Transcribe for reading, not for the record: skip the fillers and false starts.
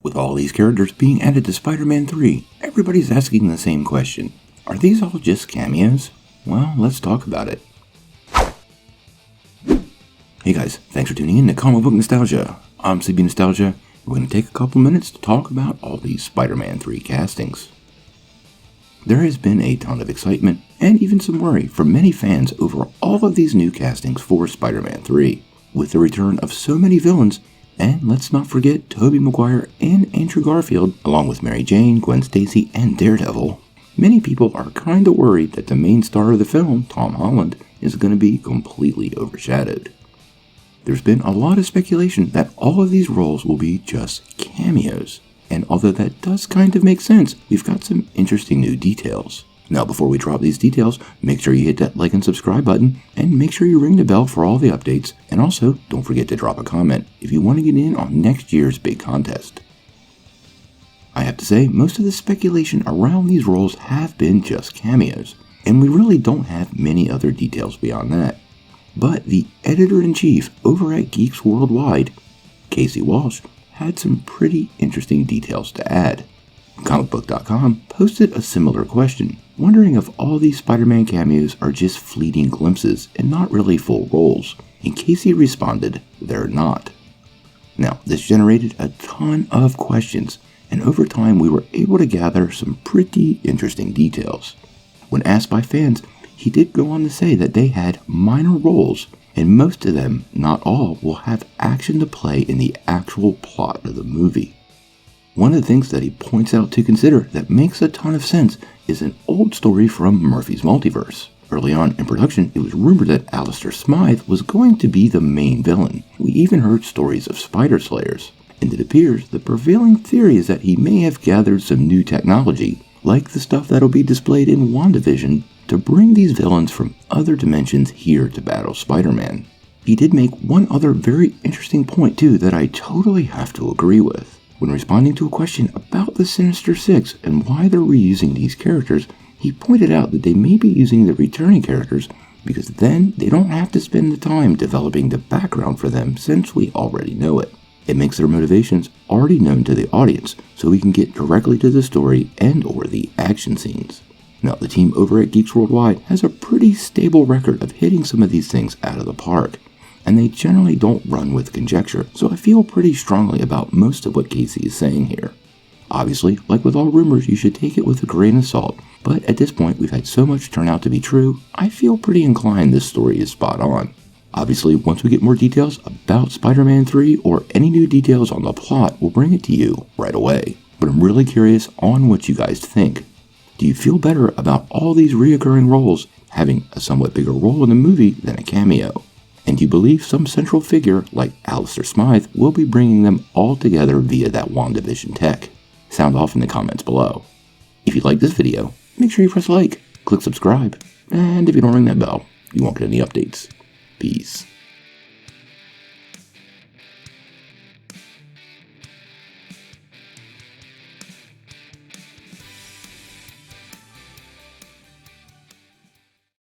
With all these characters being added to Spider-Man 3, everybody's asking the same question. Are these all just cameos? Well, let's talk about it. Hey guys, thanks for tuning in to Comic Book Nostalgia. I'm CB Nostalgia. We're going to take a couple minutes to talk about all these Spider-Man 3 castings. There has been a ton of excitement and even some worry from many fans over all of these new castings for Spider-Man 3. With the return of so many villains, and let's not forget Tobey Maguire and Andrew Garfield, along with Mary Jane, Gwen Stacy, and Daredevil, many people are kinda worried that the main star of the film, Tom Holland, is going to be completely overshadowed. There's been a lot of speculation that all of these roles will be just cameos, and although that does kind of make sense, we've got some interesting new details. Now before we drop these details, make sure you hit that like and subscribe button, and make sure you ring the bell for all the updates, and also don't forget to drop a comment if you want to get in on next year's big contest. I have to say, most of the speculation around these roles have been just cameos, and we really don't have many other details beyond that. But the editor-in-chief over at Geeks Worldwide, Casey Walsh, had some pretty interesting details to add. Comicbook.com posted a similar question, wondering if all these Spider-Man cameos are just fleeting glimpses and not really full roles, and Casey responded, they're not. Now, this generated a ton of questions, and over time we were able to gather some pretty interesting details. When asked by fans, he did go on to say that they had minor roles, and most of them, not all, will have action to play in the actual plot of the movie. One of the things that he points out to consider that makes a ton of sense is an old story from Murphy's Multiverse. Early on in production, it was rumored that Alistair Smythe was going to be the main villain. We even heard stories of Spider Slayers, and it appears the prevailing theory is that he may have gathered some new technology, like the stuff that'll be displayed in WandaVision, to bring these villains from other dimensions here to battle Spider-Man. He did make one other very interesting point too that I totally have to agree with. When responding to a question about the Sinister Six and why they're reusing these characters, he pointed out that they may be using the returning characters because then they don't have to spend the time developing the background for them since we already know it. It makes their motivations already known to the audience so we can get directly to the story and or the action scenes. Now, the team over at Geeks Worldwide has a pretty stable record of hitting some of these things out of the park, and they generally don't run with conjecture, so I feel pretty strongly about most of what Casey is saying here. Obviously, like with all rumors, you should take it with a grain of salt, but at this point we've had so much turn out to be true, I feel pretty inclined this story is spot on. Obviously, once we get more details about Spider-Man 3 or any new details on the plot, we'll bring it to you right away. But I'm really curious on what you guys think. Do you feel better about all these reoccurring roles having a somewhat bigger role in the movie than a cameo? And do you believe some central figure like Alistair Smythe will be bringing them all together via that WandaVision tech? Sound off in the comments below. If you like this video, make sure you press like, click subscribe, and if you don't ring that bell, you won't get any updates. Peace.